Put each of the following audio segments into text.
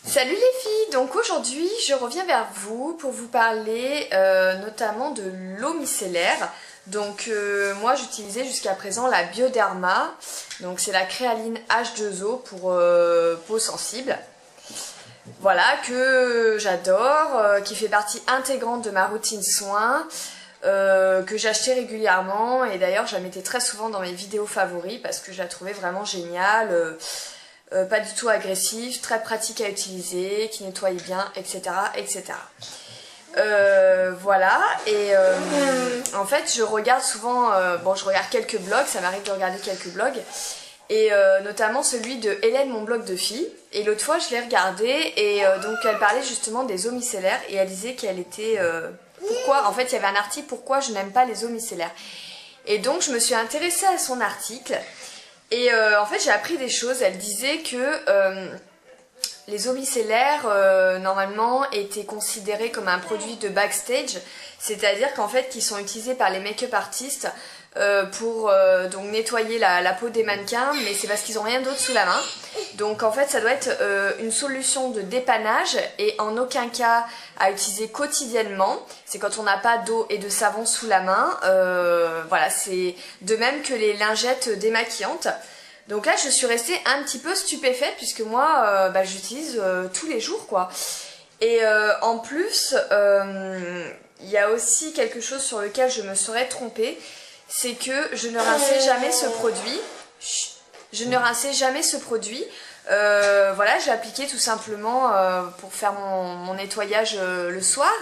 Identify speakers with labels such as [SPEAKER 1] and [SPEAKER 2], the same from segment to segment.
[SPEAKER 1] Salut les filles, donc aujourd'hui je reviens vers vous pour vous parler notamment de l'eau micellaire. Donc moi j'utilisais jusqu'à présent la Bioderma, donc c'est la créaline H2O pour peau sensible. Voilà, que j'adore, qui fait partie intégrante de ma routine soins, que j'achetais régulièrement et d'ailleurs je la mettais très souvent dans mes vidéos favoris parce que je la trouvais vraiment géniale. Pas du tout agressif, très pratique à utiliser, qui nettoie bien, etc. etc. Voilà, et en fait je regarde souvent, je regarde quelques blogs, ça m'arrive de regarder quelques blogs, et notamment celui de Hélène, mon blog de filles, et l'autre fois je l'ai regardé, et donc elle parlait justement des eaux micellaires, et elle disait qu'elle était... pourquoi, en fait il y avait un article, pourquoi je n'aime pas les eaux micellaires. Et donc je me suis intéressée à son article, et en fait j'ai appris des choses. Elle disait que les eaux micellaires normalement étaient considérées comme un produit de backstage, c'est-à-dire qu'en fait qui sont utilisés par les make-up artistes pour donc nettoyer la peau des mannequins, mais c'est parce qu'ils n'ont rien d'autre sous la main. Donc en fait ça doit être une solution de dépannage et en aucun cas à utiliser quotidiennement. C'est quand on n'a pas d'eau et de savon sous la main. Voilà, c'est de même que les lingettes démaquillantes. Donc là je suis restée un petit peu stupéfaite puisque moi j'utilise tous les jours quoi. Et en plus il y a aussi quelque chose sur lequel je me serais trompée, c'est que je ne rinçais jamais ce produit. Je ne rinçais jamais ce produit. Voilà, j'ai appliqué tout simplement pour faire mon nettoyage le soir.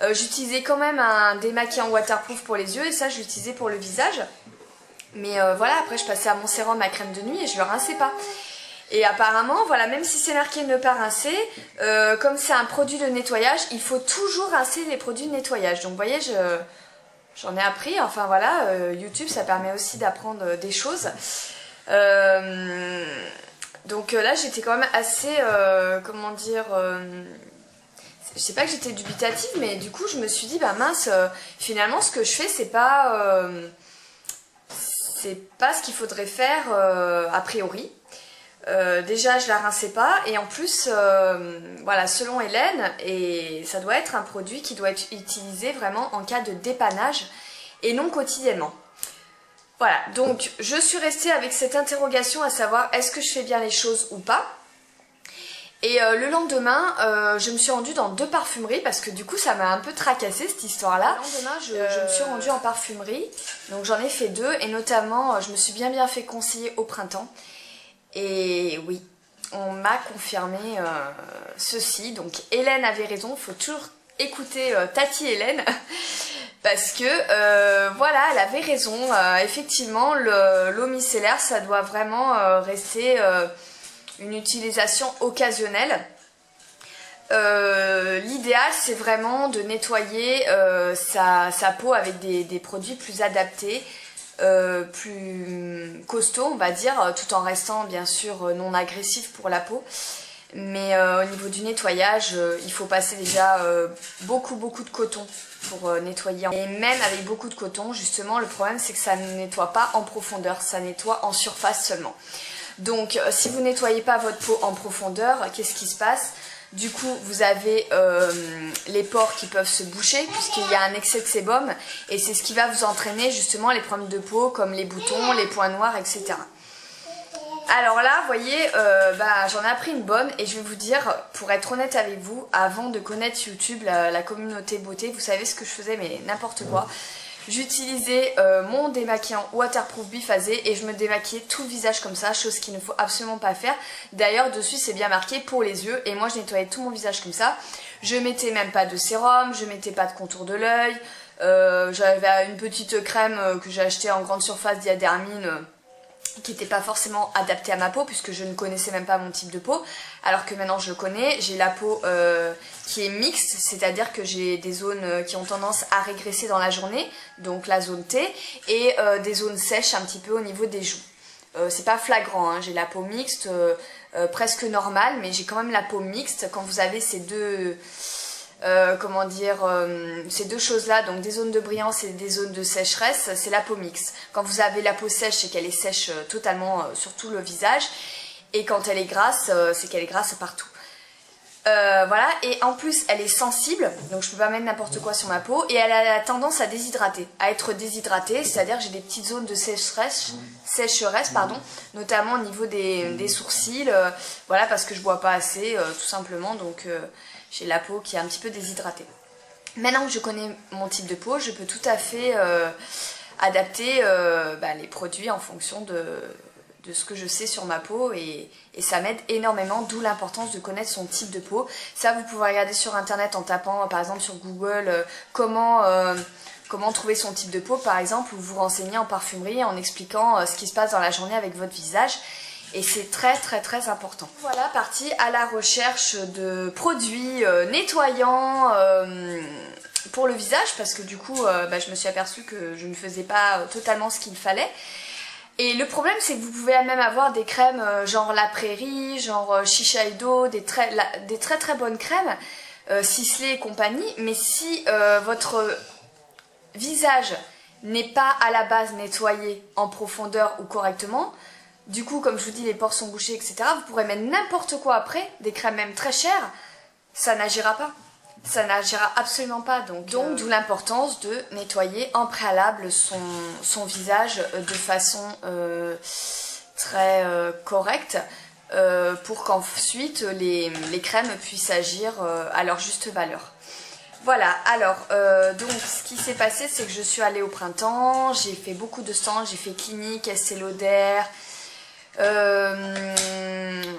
[SPEAKER 1] J'utilisais quand même un démaquillant waterproof pour les yeux et ça je l'utilisais pour le visage. Mais voilà, après je passais à mon sérum, ma crème de nuit et je le rinçais pas. Et apparemment, voilà, même si c'est marqué ne pas rincer, comme c'est un produit de nettoyage, il faut toujours rincer les produits de nettoyage. Donc vous voyez, j'en ai appris, enfin voilà, YouTube ça permet aussi d'apprendre des choses. Donc là j'étais quand même assez, comment dire, je sais pas que j'étais dubitative, mais du coup je me suis dit, bah mince, finalement ce que je fais c'est pas ce qu'il faudrait faire a priori. Déjà je la rinçais pas et en plus voilà, selon Hélène, et ça doit être un produit qui doit être utilisé vraiment en cas de dépannage et non quotidiennement. Voilà, donc je suis restée avec cette interrogation à savoir est-ce que je fais bien les choses ou pas. Et le lendemain, je me suis rendue dans 2 parfumeries parce que du coup ça m'a un peu tracassée cette histoire-là. Le lendemain, je me suis rendue en parfumerie, donc j'en ai fait 2 et notamment je me suis bien fait conseiller au printemps. Et oui, on m'a confirmé ceci, donc Hélène avait raison, il faut toujours écouter Tati Hélène. Parce que voilà, elle avait raison, effectivement l'eau micellaire ça doit vraiment rester une utilisation occasionnelle. L'idéal c'est vraiment de nettoyer sa peau avec des produits plus adaptés, plus costauds on va dire, tout en restant bien sûr non agressif pour la peau. Mais au niveau du nettoyage, il faut passer déjà beaucoup de coton pour nettoyer. Et même avec beaucoup de coton, justement, le problème c'est que ça ne nettoie pas en profondeur, ça nettoie en surface seulement. Donc si vous nettoyez pas votre peau en profondeur, qu'est-ce qui se passe ? Du coup, vous avez les pores qui peuvent se boucher puisqu'il y a un excès de sébum et c'est ce qui va vous entraîner justement les problèmes de peau comme les boutons, les points noirs, etc. Alors là, vous voyez, j'en ai appris une bonne et je vais vous dire, pour être honnête avec vous, avant de connaître YouTube, la communauté beauté, vous savez ce que je faisais, mais n'importe quoi. J'utilisais mon démaquillant waterproof biphasé et je me démaquillais tout le visage comme ça, chose qu'il ne faut absolument pas faire. D'ailleurs, dessus c'est bien marqué pour les yeux et moi je nettoyais tout mon visage comme ça. Je mettais même pas de sérum, je mettais pas de contour de l'œil. J'avais une petite crème que j'ai achetée en grande surface Diadermine, qui n'était pas forcément adaptée à ma peau puisque je ne connaissais même pas mon type de peau, alors que maintenant je le connais. J'ai la peau qui est mixte, c'est-à-dire que j'ai des zones qui ont tendance à régresser dans la journée, donc la zone T, et des zones sèches un petit peu au niveau des joues. C'est pas flagrant, hein, j'ai la peau mixte, presque normale, mais j'ai quand même la peau mixte. Quand vous avez ces deux... ces deux choses-là, donc des zones de brillance et des zones de sécheresse, c'est la peau mixte. Quand vous avez la peau sèche, c'est qu'elle est sèche totalement sur tout le visage, et quand elle est grasse, c'est qu'elle est grasse partout. Voilà, et en plus elle est sensible, donc je peux pas mettre n'importe quoi sur ma peau, et elle a la tendance à déshydrater, à être déshydratée, c'est-à-dire que j'ai des petites zones de sécheresse, pardon, notamment au niveau des sourcils, voilà, parce que je bois pas assez, tout simplement, donc j'ai la peau qui est un petit peu déshydratée. Maintenant que je connais mon type de peau, je peux tout à fait adapter les produits en fonction de ce que je sais sur ma peau et ça m'aide énormément, d'où l'importance de connaître son type de peau. Ça, vous pouvez regarder sur internet en tapant par exemple sur Google comment trouver son type de peau par exemple, ou vous renseigner en parfumerie en expliquant ce qui se passe dans la journée avec votre visage. Et c'est très très très important. Voilà, partie à la recherche de produits nettoyants pour le visage, parce que du coup je me suis aperçue que je ne faisais pas totalement ce qu'il fallait. Et le problème, c'est que vous pouvez même avoir des crèmes genre La Prairie, genre Shiseido, des très très bonnes crèmes, Sisley et compagnie, mais si votre visage n'est pas à la base nettoyé en profondeur ou correctement, du coup, comme je vous dis, les pores sont bouchés, etc., vous pourrez mettre n'importe quoi après, des crèmes même très chères, ça n'agira pas. Ça n'agira absolument pas, donc d'où l'importance de nettoyer en préalable son visage de façon très correcte pour qu'ensuite les crèmes puissent agir à leur juste valeur. Voilà, alors donc ce qui s'est passé, c'est que je suis allée au printemps, j'ai fait beaucoup de stands, j'ai fait Clinique, Estée Lauder,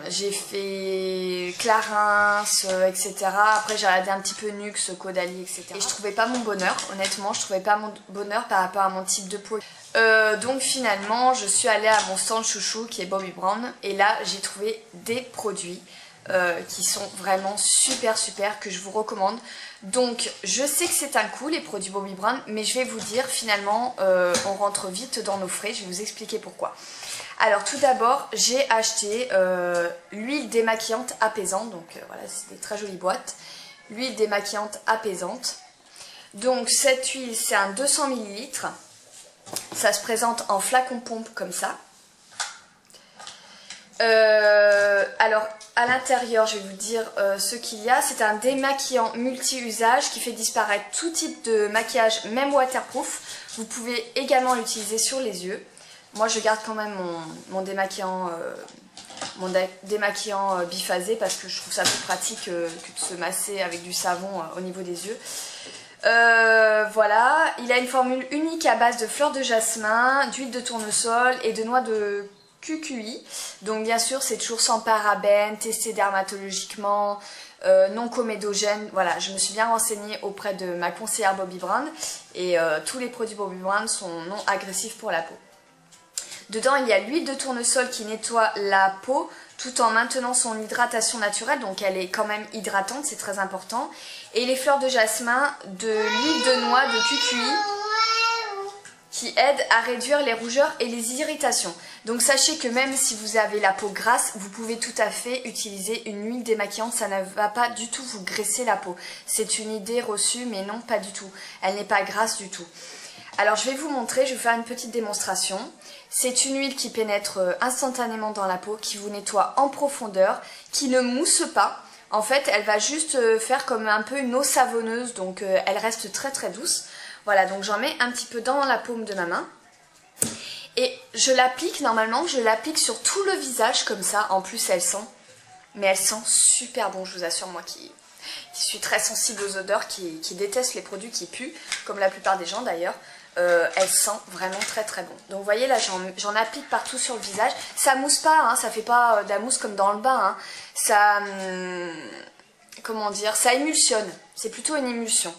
[SPEAKER 1] j'ai fait Clarins, etc. Après j'ai regardé un petit peu Nux, Caudalie, etc. Et je trouvais pas mon bonheur, honnêtement, je trouvais pas mon bonheur par rapport à mon type de peau. Donc finalement je suis allée à mon stand chouchou qui est Bobbi Brown, et là j'ai trouvé des produits qui sont vraiment super que je vous recommande. Donc je sais que c'est un coup les produits Bobbi Brown, mais je vais vous dire finalement on rentre vite dans nos frais, je vais vous expliquer pourquoi. Alors tout d'abord j'ai acheté l'huile démaquillante apaisante, donc voilà, c'est des très jolies boîtes, l'huile démaquillante apaisante. Donc cette huile c'est un 200 ml, ça se présente en flacon pompe comme ça. Alors à l'intérieur je vais vous dire ce qu'il y a. C'est un démaquillant multi-usage qui fait disparaître tout type de maquillage, même waterproof. Vous pouvez également l'utiliser sur les yeux. Moi je garde quand même mon démaquillant biphasé parce que je trouve ça plus pratique que de se masser avec du savon au niveau des yeux. Voilà, il a une formule unique à base de fleurs de jasmin, d'huile de tournesol et de noix de QQI. Donc bien sûr c'est toujours sans parabènes, testé dermatologiquement, non comédogène. Voilà, je me suis bien renseignée auprès de ma conseillère Bobbi Brown et tous les produits Bobbi Brown sont non agressifs pour la peau. Dedans il y a l'huile de tournesol qui nettoie la peau tout en maintenant son hydratation naturelle, donc elle est quand même hydratante, c'est très important. Et les fleurs de jasmin, de l'huile de noix de QQI qui aide à réduire les rougeurs et les irritations. Donc sachez que même si vous avez la peau grasse, vous pouvez tout à fait utiliser une huile démaquillante, ça ne va pas du tout vous graisser la peau. C'est une idée reçue, mais non, pas du tout. Elle n'est pas grasse du tout. Alors je vais vous montrer, je vais faire une petite démonstration. C'est une huile qui pénètre instantanément dans la peau, qui vous nettoie en profondeur, qui ne mousse pas. En fait, elle va juste faire comme un peu une eau savonneuse, donc elle reste très douce. Voilà, donc j'en mets un petit peu dans la paume de ma main. Et je l'applique, normalement, je l'applique sur tout le visage comme ça. En plus, elle sent, mais elle sent super bon, je vous assure, moi qui suis très sensible aux odeurs, qui déteste les produits qui puent, comme la plupart des gens d'ailleurs. Elle sent vraiment très bon. Donc vous voyez là j'en applique partout sur le visage. Ça mousse pas, hein, ça fait pas de la mousse comme dans le bain. Hein. Ça, comment dire, ça émulsionne. C'est plutôt une émulsion.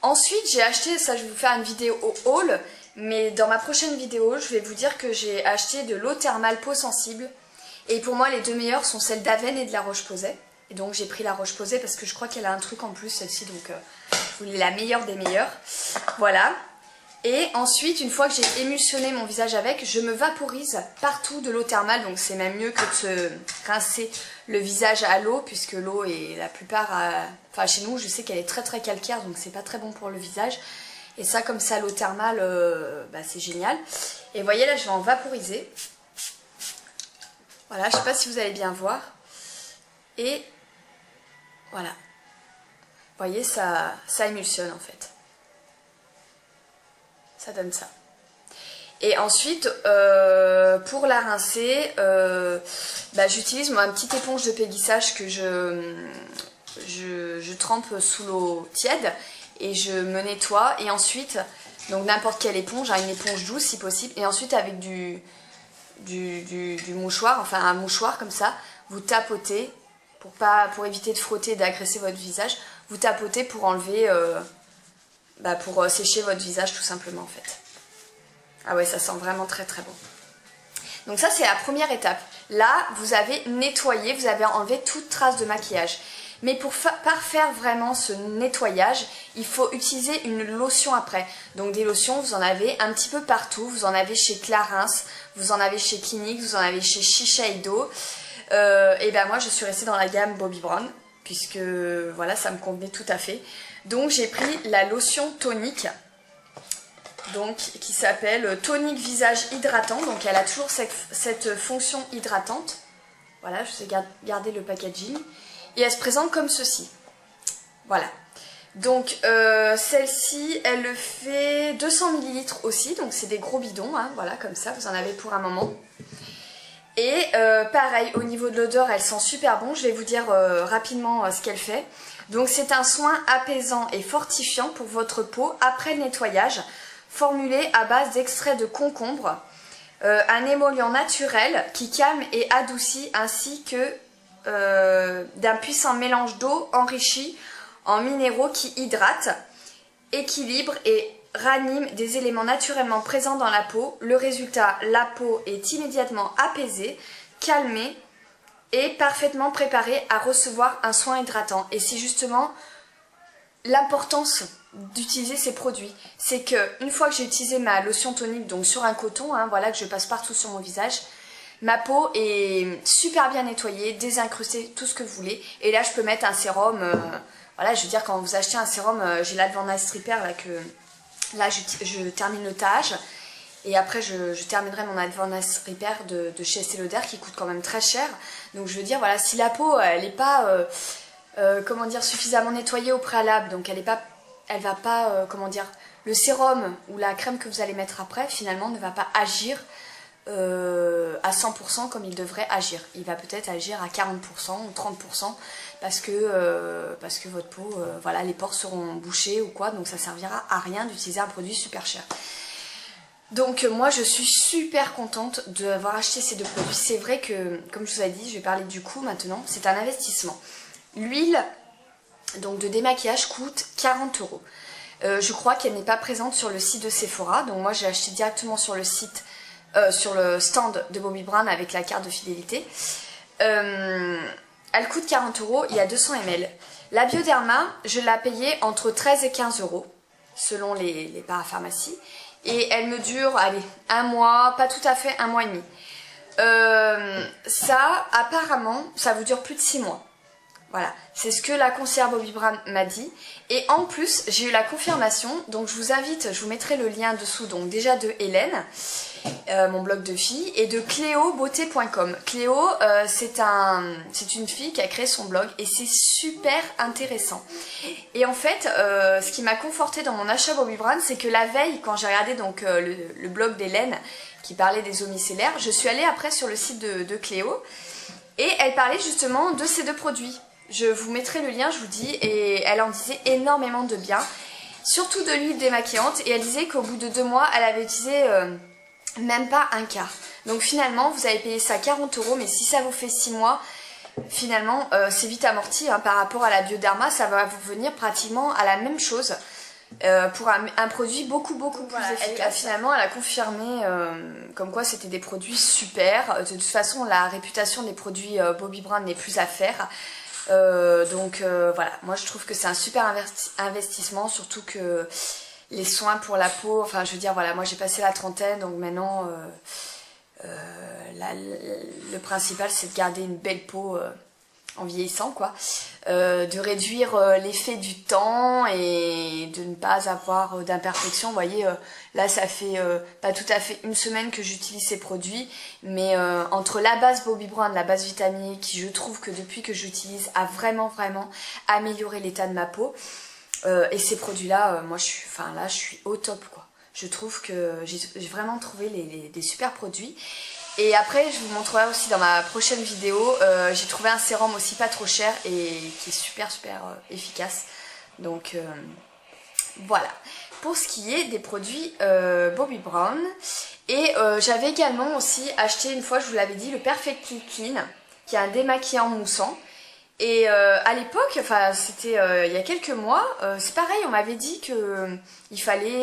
[SPEAKER 1] Ensuite j'ai acheté, ça je vais vous faire une vidéo au haul, mais dans ma prochaine vidéo je vais vous dire que j'ai acheté de l'eau thermale peau sensible. Et pour moi les deux meilleures sont celles d'Aven et de la Roche-Posay. Et donc j'ai pris la Roche-Posay parce que je crois qu'elle a un truc en plus celle-ci, donc je voulais la meilleure des meilleures. Voilà. Et ensuite, une fois que j'ai émulsionné mon visage avec, je me vaporise partout de l'eau thermale. Donc c'est même mieux que de se rincer le visage à l'eau, puisque l'eau est la plupart... Enfin chez nous, je sais qu'elle est très calcaire, donc c'est pas très bon pour le visage. Et ça, comme ça, l'eau thermale, c'est génial. Et vous voyez, là, je vais en vaporiser. Voilà, je sais pas si vous allez bien voir. Et Voilà. Vous voyez, ça émulsionne en fait. Ça donne ça. Et ensuite, pour la rincer, j'utilise ma petite éponge de péguissage que je trempe sous l'eau tiède et je me nettoie. Et ensuite, donc n'importe quelle éponge, une éponge douce si possible. Et ensuite, avec du mouchoir, enfin un mouchoir comme ça, vous tapotez pour éviter de frotter et d'agresser votre visage. Vous tapotez pour enlever, pour sécher votre visage tout simplement en fait. Ah ouais, ça sent vraiment très très bon. Donc ça, c'est la première étape. Là, vous avez nettoyé, vous avez enlevé toute trace de maquillage. Mais pour parfaire vraiment ce nettoyage, il faut utiliser une lotion après. Donc des lotions, vous en avez un petit peu partout. Vous en avez chez Clarins, vous en avez chez Clinique, vous en avez chez Shiseido. Et ben moi, je suis restée dans la gamme Bobbi Brown, puisque voilà, ça me convenait tout à fait. Donc j'ai pris la lotion tonique. Donc, qui s'appelle Tonique Visage Hydratant. Donc elle a toujours cette fonction hydratante. Voilà, je sais garder le packaging. Et elle se présente comme ceci. Voilà. Donc celle-ci, elle fait 200 ml aussi. Donc c'est des gros bidons, hein, voilà, comme ça, vous en avez pour un moment. Et pareil, au niveau de l'odeur, elle sent super bon. Je vais vous dire rapidement ce qu'elle fait. Donc c'est un soin apaisant et fortifiant pour votre peau après le nettoyage, formulé à base d'extrait de concombre, un émollient naturel qui calme et adoucit, ainsi que d'un puissant mélange d'eau enrichi en minéraux qui hydratent, équilibrent et raniment des éléments naturellement présents dans la peau. Le résultat, la peau est immédiatement apaisée, calmée et parfaitement préparée à recevoir un soin hydratant. Et c'est justement l'importance d'utiliser ces produits. C'est que une fois que j'ai utilisé ma lotion tonique, donc sur un coton, hein, voilà, que je passe partout sur mon visage, ma peau est super bien nettoyée, désincrustée, tout ce que vous voulez. Et là, je peux mettre un sérum. Voilà, je veux dire, quand vous achetez un sérum, j'ai l'Advanced Repair là que là je termine le tâche. Et après, je terminerai mon Advanced Repair de chez Estée Lauder qui coûte quand même très cher. Donc je veux dire, voilà, si la peau, elle n'est pas, comment dire, suffisamment nettoyée au préalable, donc elle va pas, comment dire, le sérum ou la crème que vous allez mettre après, finalement, ne va pas agir à 100% comme il devrait agir. Il va peut-être agir à 40% ou 30% parce que votre peau, voilà, les pores seront bouchés ou quoi, donc ça servira à rien d'utiliser un produit super cher. Donc moi je suis super contente d'avoir acheté ces deux produits. C'est vrai que, comme je vous ai dit, je vais parler du coût maintenant, c'est un investissement. L'huile donc de démaquillage coûte 40 €. Je crois qu'elle n'est pas présente sur le site de Sephora, donc moi j'ai acheté directement sur le site, sur le stand de Bobbi Brown avec la carte de fidélité. Elle coûte 40 €, il y a 200 ml. La Bioderma, je l'ai payée entre 13 et 15 € selon les parapharmacies. Et elle me dure, allez, un mois, pas tout à fait un mois et demi. Ça, apparemment, ça vous dure plus de 6 mois. Voilà, c'est ce que la conseillère Bobbi Brown m'a dit. Et en plus, j'ai eu la confirmation, donc je vous invite, je vous mettrai le lien dessous, donc déjà de Hélène, mon blog de filles, et de cléobeauté.com. Cléo, c'est une fille qui a créé son blog et c'est super intéressant. Et en fait, ce qui m'a confortée dans mon achat Bobbi Brown, c'est que la veille, quand j'ai regardé donc le blog d'Hélène qui parlait des eaux micellaires, je suis allée après sur le site de Cléo et elle parlait justement de ces deux produits. Je vous mettrai le lien, je vous dis, et elle en disait énormément de bien, surtout de l'huile démaquillante, et elle disait qu'au bout de 2 mois, elle avait utilisé même pas un quart. Donc finalement, vous avez payé ça 40 €, mais si ça vous fait 6 mois, finalement, c'est vite amorti, hein, par rapport à la Bioderma, ça va vous venir pratiquement à la même chose. Pour un produit beaucoup plus efficace. Finalement, elle a confirmé comme quoi c'était des produits super. De toute façon, la réputation des produits Bobbi Brown n'est plus à faire. Donc voilà, moi je trouve que c'est un super investissement, surtout que les soins pour la peau, enfin je veux dire, voilà, moi j'ai passé la trentaine, donc maintenant le principal c'est de garder une belle peau en vieillissant quoi, de réduire l'effet du temps et de ne pas avoir d'imperfection. Vous voyez, là ça fait pas tout à fait une semaine que j'utilise ces produits, mais entre la base Bobbi Brown, la base Vitamine E, qui je trouve que depuis que j'utilise a vraiment amélioré l'état de ma peau, et ces produits là, moi je suis au top quoi. Je trouve que j'ai vraiment trouvé des super produits. Et après je vous montrerai aussi dans ma prochaine vidéo, j'ai trouvé un sérum aussi pas trop cher et qui est super efficace. Donc voilà, pour ce qui est des produits Bobbi Brown. Et j'avais également aussi acheté une fois, je vous l'avais dit, le Perfectly Clean, qui est un démaquillant moussant. Et à l'époque, enfin c'était il y a quelques mois, c'est pareil, on m'avait dit que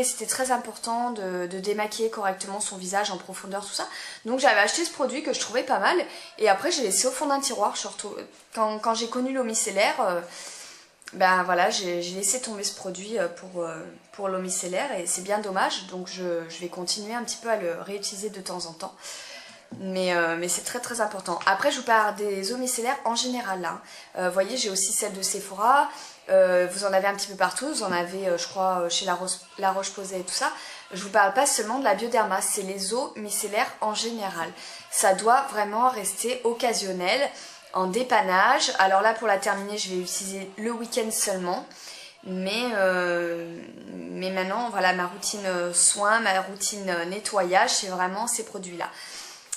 [SPEAKER 1] c'était très important de démaquiller correctement son visage en profondeur, tout ça. Donc j'avais acheté ce produit que je trouvais pas mal, et après j'ai laissé au fond d'un tiroir. Quand j'ai connu l'eau micellaire, ben voilà, j'ai laissé tomber ce produit pour l'eau micellaire, et c'est bien dommage, donc je vais continuer un petit peu à le réutiliser de temps en temps. Mais c'est très important. Après je vous parle des eaux micellaires en général là. Vous voyez, j'ai aussi celle de Sephora. Vous en avez un petit peu partout. Vous en avez je crois chez La Roche-Posay et tout ça. Je vous parle pas seulement de la Bioderma, c'est les eaux micellaires en général. Ça doit vraiment rester occasionnel, en dépannage. Alors là pour la terminer je vais utiliser le week-end seulement. Mais maintenant voilà, ma routine soin, ma routine nettoyage, c'est vraiment ces produits là.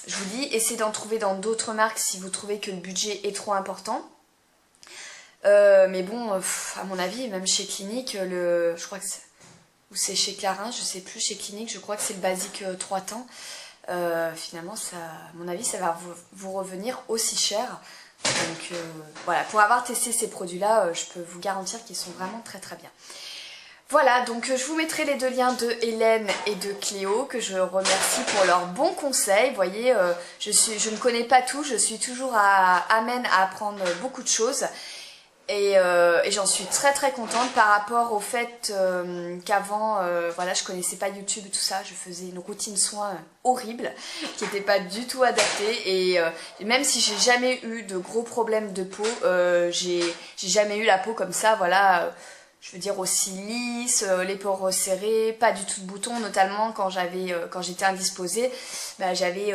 [SPEAKER 1] Je vous dis, essayez d'en trouver dans d'autres marques si vous trouvez que le budget est trop important. Mais bon, à mon avis, même chez Clinique, je crois que c'est chez Clarins, je sais plus, chez Clinique, je crois que c'est le basique 3 temps. Finalement, ça, à mon avis, ça va vous revenir aussi cher. Donc voilà, pour avoir testé ces produits-là, je peux vous garantir qu'ils sont vraiment très bien. Voilà, donc je vous mettrai les deux liens de Hélène et de Cléo, que je remercie pour leurs bons conseils. Vous voyez, je ne connais pas tout, je suis toujours amène à apprendre beaucoup de choses. Et j'en suis très contente par rapport au fait qu'avant, voilà, je connaissais pas YouTube et tout ça, je faisais une routine soin horrible, qui n'était pas du tout adaptée. Et même si j'ai jamais eu de gros problèmes de peau, j'ai jamais eu la peau comme ça, voilà. Je veux dire aussi lisse, les pores resserrés, pas du tout de boutons, notamment quand j'étais indisposée, bah, j'avais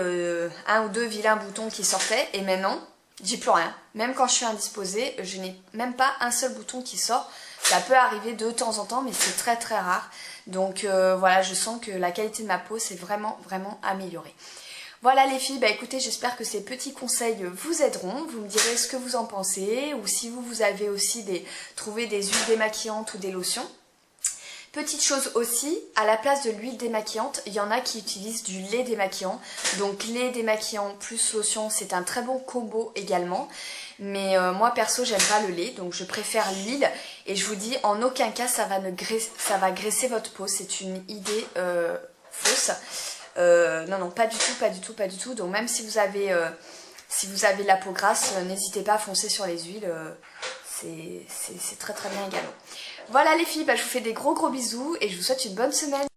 [SPEAKER 1] un ou deux vilains boutons qui sortaient, et maintenant, j'ai plus rien. Même quand je suis indisposée, je n'ai même pas un seul bouton qui sort. Ça peut arriver de temps en temps, mais c'est très rare. Donc voilà, je sens que la qualité de ma peau s'est vraiment améliorée. Voilà les filles, bah écoutez, j'espère que ces petits conseils vous aideront. Vous me direz ce que vous en pensez, ou si vous avez aussi trouvé des huiles démaquillantes ou des lotions. Petite chose aussi, à la place de l'huile démaquillante, il y en a qui utilisent du lait démaquillant. Donc lait démaquillant plus lotion, c'est un très bon combo également. Mais moi perso, j'aime pas le lait, donc je préfère l'huile. Et je vous dis, en aucun cas, ça va graisser votre peau. C'est une idée fausse. Non, pas du tout. Donc même si vous avez la peau grasse, n'hésitez pas à foncer sur les huiles. C'est très bien également. Voilà les filles, bah, je vous fais des gros bisous et je vous souhaite une bonne semaine.